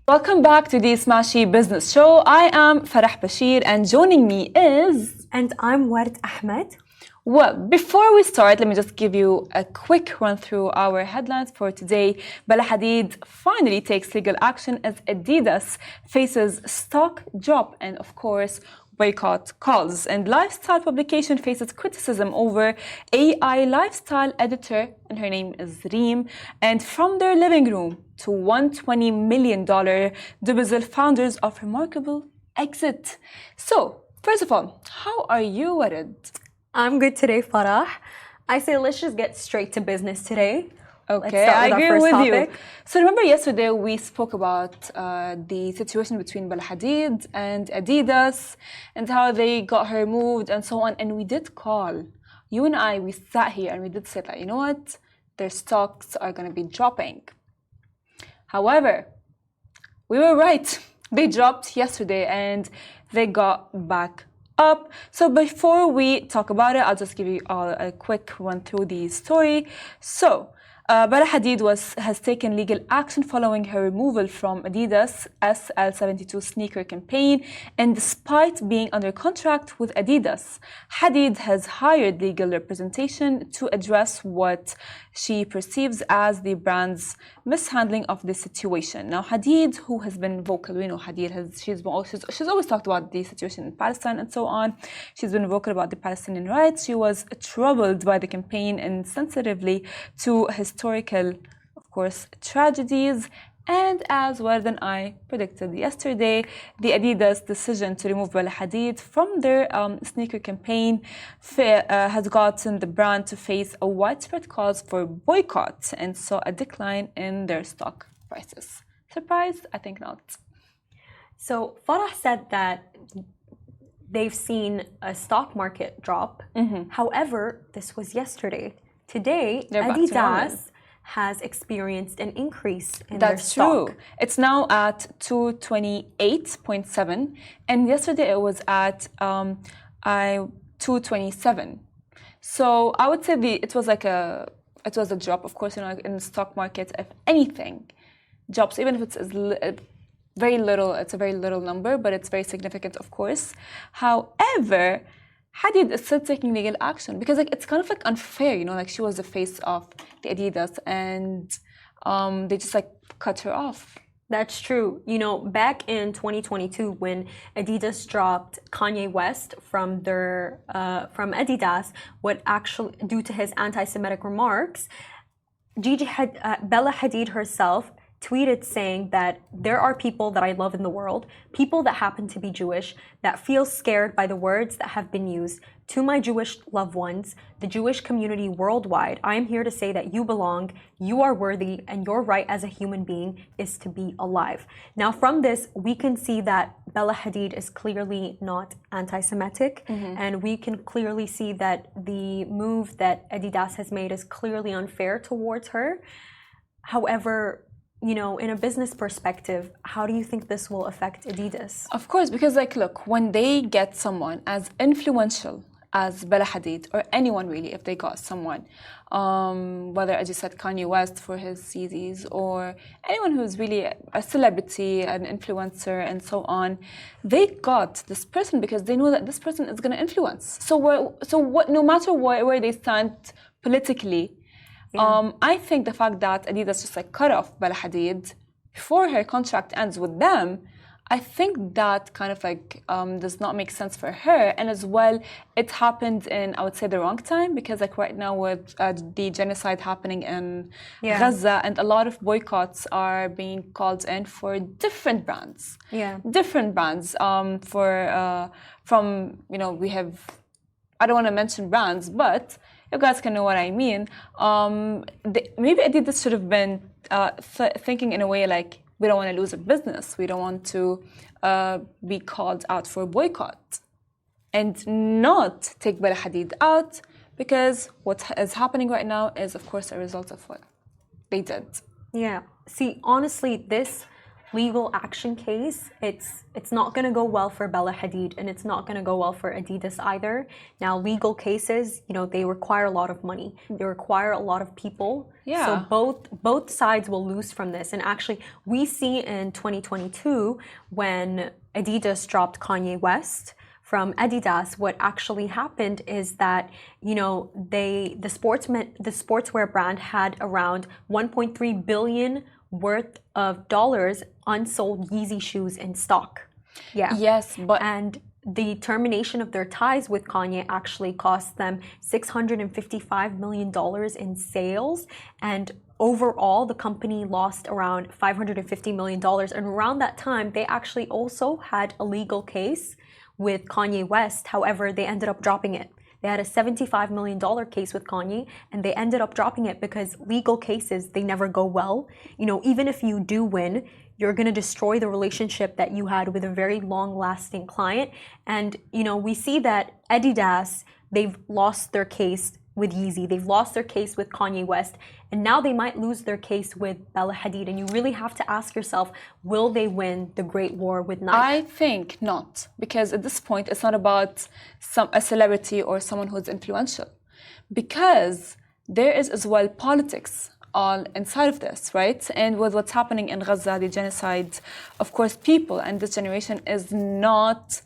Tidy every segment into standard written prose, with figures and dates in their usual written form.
Welcome back to the Smashy Business Show. I am Farah Bashir and joining me is... And I'm Ward Ahmed. Well, before we start, let me just give you a quick run through our headlines for today. Bella Hadid finally takes legal action as Adidas faces stock drop and, of course, boycott calls. And lifestyle publication faces criticism over AI lifestyle editor, and her name is Reem. And from their living room to $120 million, Dubizzle founders of remarkable exit. So, first of all, how are you, Warid? I'm good today, Farah. I say let's just get straight to business today. Okay, I agree with you. So remember yesterday we spoke about the situation between Bella Hadid and Adidas and how they got her removed and so on. And we did call, you and I, we sat here and we did say that, you know what, their stocks are going to be dropping. However, we were right. They dropped yesterday and they got back up. So before we talk about it, I'll just give you all a quick run through the story. So Bella Hadid has taken legal action following her removal from Adidas' SL72 sneaker campaign, and despite being under contract with Adidas, Hadid has hired legal representation to address what she perceives as the brand's mishandling of the situation. Now, Hadid, who has been vocal, we know Hadid she's always talked about the situation in Palestine and so on. She's been vocal about the Palestinian rights. She was troubled by the campaign and sensitively to historical, of course, tragedies. And as well than I predicted yesterday, the Adidas decision to remove Bella Hadid from their sneaker campaign has gotten the brand to face a widespread calls for boycott and saw a decline in their stock prices. Surprised? I think not. So Farah said that they've seen a stock market drop. However, this was yesterday. Today, Adidas has experienced an increase in their stock. That's true. It's now at 228.7, and yesterday it was at 227. So I would say it was a drop. Of course, in the stock market, if anything drops, even if it's very little, it's a very little number, but it's very significant, of course. However, Hadid is still taking legal action because it's kind of unfair, she was the face of the Adidas and they just cut her off. That's true. Back in 2022 when Adidas dropped Kanye West from Adidas, due to his anti-Semitic remarks, Bella Hadid herself tweeted saying that there are people that I love in the world, people that happen to be Jewish, that feel scared by the words that have been used. To my Jewish loved ones, the Jewish community worldwide, I am here to say that you belong, you are worthy, and your right as a human being is to be alive. Now, from this, we can see that Bella Hadid is clearly not anti-Semitic, and we can clearly see that the move that Adidas has made is clearly unfair towards her. However, in a business perspective, how do you think this will affect Adidas? Of course, because look, when they get someone as influential as Bella Hadid, or anyone really, if they got someone, whether, as you said, Kanye West for his CDs, or anyone who's really a celebrity, an influencer, and so on, they got this person because they know that this person is going to influence. No matter where they stand politically, I think the fact that Adidas just cut off Bella Hadid before her contract ends with them, I think that kind of does not make sense for her. And as well, it happened in, I would say, the wrong time because right now with the genocide happening in Gaza, and a lot of boycotts are being called in for different brands. Different brands we have, I don't want to mention brands, but you guys can know what I mean. Maybe Adidas should have been thinking in a way we don't want to lose a business. We don't want to be called out for boycott and not take Bella Hadid out because what is happening right now is, of course, a result of what they did. Yeah. See, honestly, this legal action case, it's not going to go well for Bella Hadid, and it's not going to go well for Adidas either. Now, legal cases, they require a lot of money. They require a lot of people. Yeah. So both sides will lose from this. And actually, we see in 2022 when Adidas dropped Kanye West from Adidas, what actually happened is that, the sportswear brand had around 1.3 billion worth of dollars unsold Yeezy shoes in stock. Yeah. Yes, but and the termination of their ties with Kanye actually cost them $655 million in sales, and overall the company lost around $550 million. And around that time, they actually also had a legal case with Kanye West. However, they ended up dropping it. They had a $75 million case with Kanye, and they ended up dropping it because legal cases, they never go well. Even if you do win, you're going to destroy the relationship that you had with a very long-lasting client. And, we see that Adidas, they've lost their case with Yeezy. They've lost their case with Kanye West. And now they might lose their case with Bella Hadid. And you really have to ask yourself, will they win the Great War with Nike? I think not. Because at this point, it's not about a celebrity or someone who's influential. Because there is as well politics all inside of this, right? And with what's happening in Gaza, the genocide, of course, people and this generation is not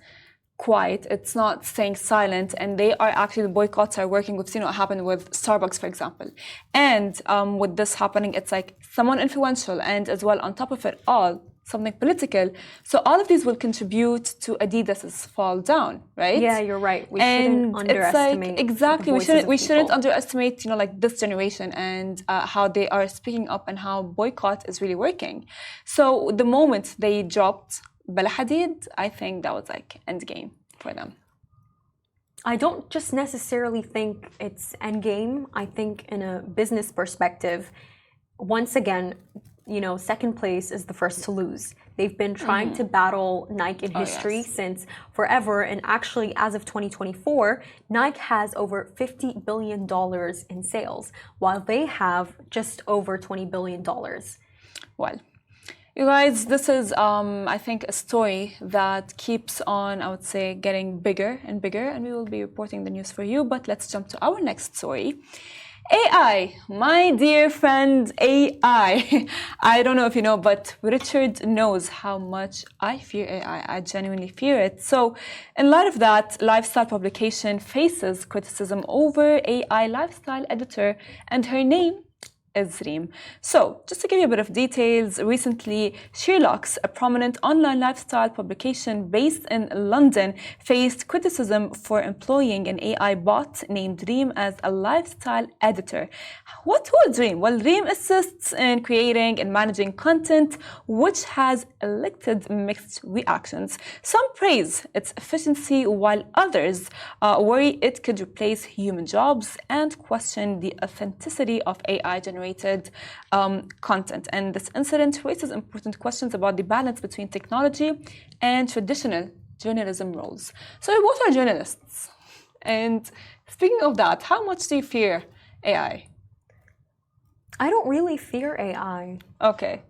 quiet, it's not staying silent, and they are actually, the boycotts are working. We've seen what happened with Starbucks, for example. And with this happening, it's like someone influential, and as well, on top of it all, something political. So all of these will contribute to Adidas's fall down, right? Yeah, you're right. We shouldn't underestimate. Exactly, we shouldn't underestimate, this generation and how they are speaking up and how boycott is really working. So the moment they dropped Bella Hadid, I think that was end game for them. I don't just necessarily think it's end game. I think in a business perspective, once again, second place is the first to lose. They've been trying to battle Nike in history since forever. And actually, as of 2024, Nike has over $50 billion in sales, while they have just over $20 billion. Well, you guys, this is, I think, a story that keeps on, I would say, getting bigger and bigger, and we will be reporting the news for you. But let's jump to our next story. AI, my dear friend, AI. I don't know if you know, but Richard knows how much I fear AI. I genuinely fear it. So, in light of that, lifestyle publication faces criticism over AI lifestyle editor, and her name is Reem. So, just to give you a bit of details, recently, Sherlock's, a prominent online lifestyle publication based in London, faced criticism for employing an AI bot named Reem as a lifestyle editor. Who is Reem? Well, Reem assists in creating and managing content, which has elicited mixed reactions. Some praise its efficiency, while others worry it could replace human jobs and question the authenticity of AI-generated content. And this incident raises important questions about the balance between technology and traditional journalism roles. So we both are journalists. And speaking of that, how much do you fear AI? I don't really fear AI. Okay.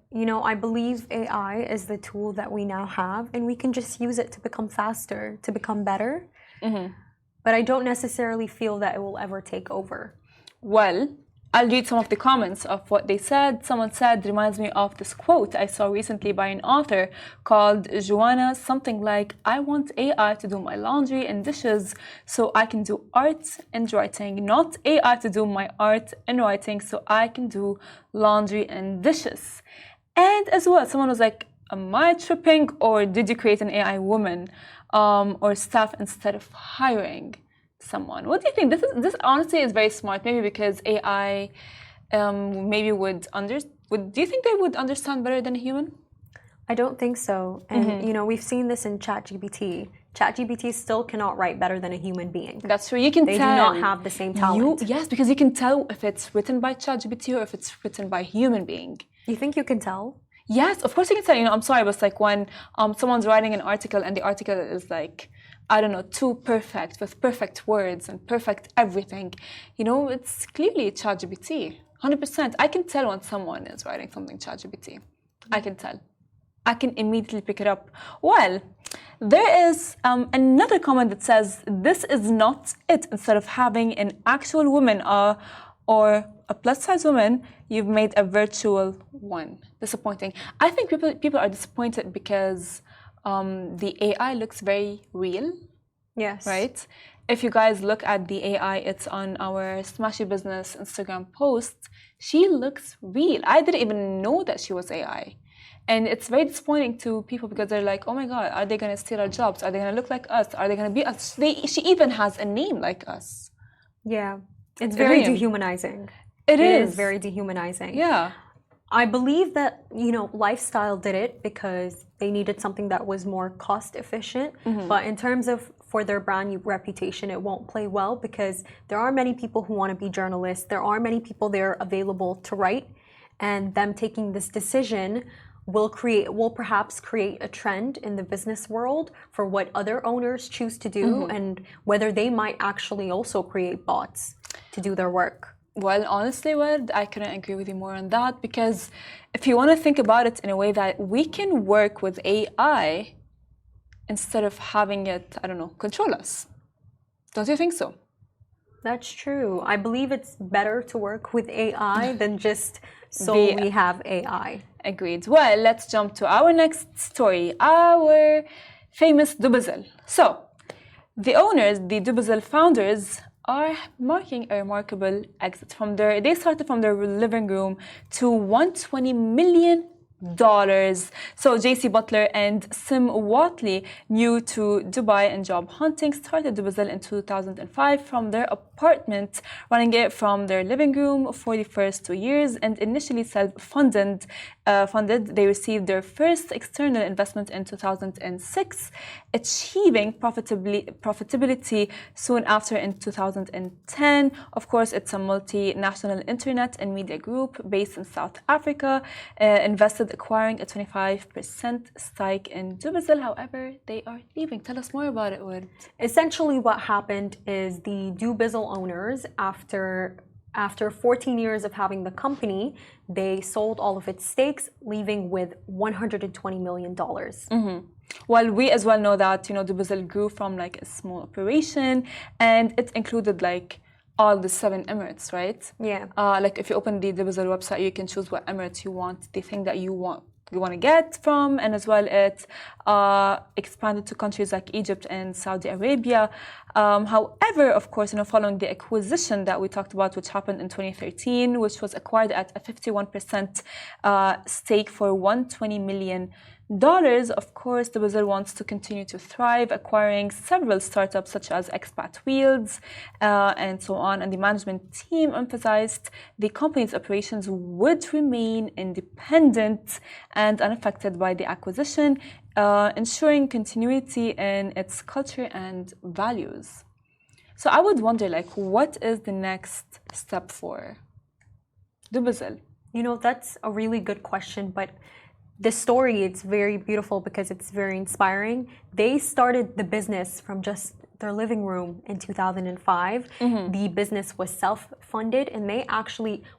I believe AI is the tool that we now have, and we can just use it to become faster, to become better. But I don't necessarily feel that it will ever take over. Well, I'll read some of the comments of what they said. Someone said, reminds me of this quote I saw recently by an author called Joanna, something like, I want AI to do my laundry and dishes so I can do art and writing, not AI to do my art and writing so I can do laundry and dishes. And as well, someone was like, am I tripping, or did you create an AI woman or staff instead of hiring someone? What do you think? This honestly is very smart. Maybe because AI maybe do you think they would understand better than a human? I don't think so. And we've seen this in ChatGPT. ChatGPT still cannot write better than a human being. That's true. You can tell. They do not have the same talent. Yes, because you can tell if it's written by ChatGPT or if it's written by a human being. You think you can tell? Yes, of course you can tell. I'm sorry, but it's like when someone's writing an article and the article is like, I don't know, too perfect, with perfect words and perfect everything. It's clearly ChatGPT, 100%. I can tell when someone is writing something ChatGPT. I can tell. I can immediately pick it up. Well, there is another comment that says this is not it. Instead of having an actual woman or a plus-size woman, you've made a virtual one. Disappointing. I think people are disappointed because the AI looks very real. Yes. Right? If you guys look at the AI, it's on our Smashy Business Instagram post. She looks real. I didn't even know that she was AI. And it's very disappointing to people because they're like, oh my God, are they going to steal our jobs? Are they going to look like us? Are they going to be us? She even has a name like us. Yeah. It's very Reem. It It is. is very dehumanizing. Yeah. I believe that, lifestyle did it because they needed something that was more cost efficient. But in terms of for their brand reputation, it won't play well because there are many people who want to be journalists. There are many people there available to write. And them taking this decision will perhaps create a trend in the business world for what other owners choose to do and whether they might actually also create bots to do their work. Well, honestly, I couldn't agree with you more on that because if you want to think about it in a way that we can work with AI instead of having it, I don't know, control us. Don't you think so? That's true. I believe it's better to work with AI than just we have AI. Agreed. Well, let's jump to our next story, our famous Dubizzle. So, the owners, the Dubizzle founders, are marking a remarkable exit they started from their living room to $120 million. So JC Butler and Sim Watley, new to Dubai and job hunting, started Dubizzle in 2005 from their apartment, running it from their living room for the first 2 years, and initially self-funded. They received their first external investment in 2006, achieving profitability soon after in 2010. Of course, it's a multinational internet and media group based in South Africa, invested acquiring a 25% stake in Dubizzle. However, they are leaving. Tell us more about it, Wood. Essentially, what happened is the Dubizzle owners, after 14 years of having the company, they sold all of its stakes, leaving with $120 million. Well, we as well know that, Dubizzle grew from like a small operation and it included like all the 7 Emirates, right? Yeah. Like if you open the Dubizzle website, you can choose what Emirates you want, the thing that you want to get from, and as well it expanded to countries like Egypt and Saudi Arabia. However, of course, following the acquisition that we talked about, which happened in 2013, which was acquired at a 51% stake for $120 million. Of course, Dubizzle wants to continue to thrive, acquiring several startups such as Expat Wheels and so on. And the management team emphasized the company's operations would remain independent and unaffected by the acquisition, ensuring continuity in its culture and values. So I would wonder, what is the next step for Dubizzle? That's a really good question, but the story, it's very beautiful because it's very inspiring. They started the business from just their living room in 2005. The business was self-funded, and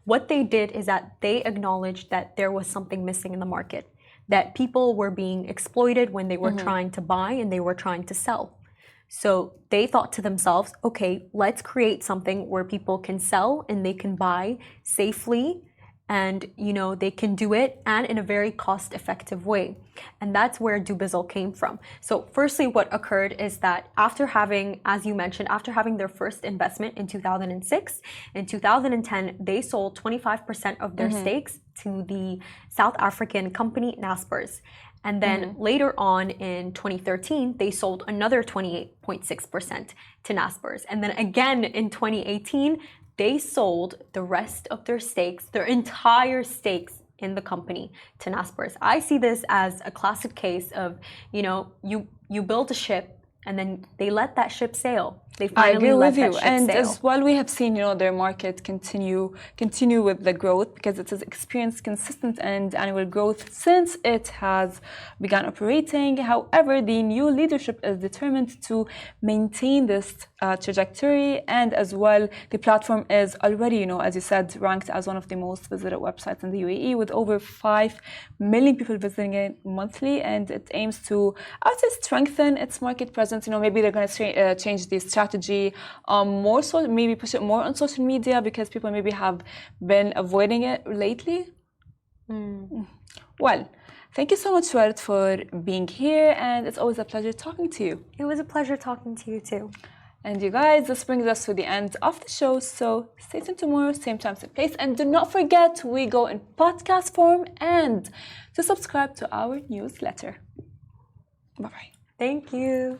what they did is that they acknowledged that there was something missing in the market, that people were being exploited when they were trying to buy and they were trying to sell. So they thought to themselves, okay, let's create something where people can sell and they can buy safely, and they can do it and in a very cost-effective way. And that's where Dubizzle came from. So firstly, what occurred is that after having, as you mentioned, after having their first investment in 2006, in 2010, they sold 25% of their stakes to the South African company Naspers. And then later on in 2013, they sold another 28.6% to Naspers. And then again in 2018, they sold the rest of their stakes, their entire stakes in the company to Naspers. I see this as a classic case of, you build a ship and then they let that ship sail. They I finally agree let with you. that ship And sail. as well, we have seen, their market continue with the growth because it has experienced consistent and annual growth since it has begun operating. However, the new leadership is determined to maintain this trajectory, and as well, the platform is already, as you said, ranked as one of the most visited websites in the UAE with over 5 million people visiting it monthly, and it aims to, I would say, strengthen its market presence. Maybe they're going to change the strategy more, so maybe push it more on social media because people maybe have been avoiding it lately. Well, thank you so much, Suad, for being here, and it's always a pleasure talking to you. It was a pleasure talking to you too. And you guys, this brings us to the end of the show, so stay tuned tomorrow, same time, same place, and do not forget we go in podcast form and to subscribe to our newsletter. Bye-bye. Thank you.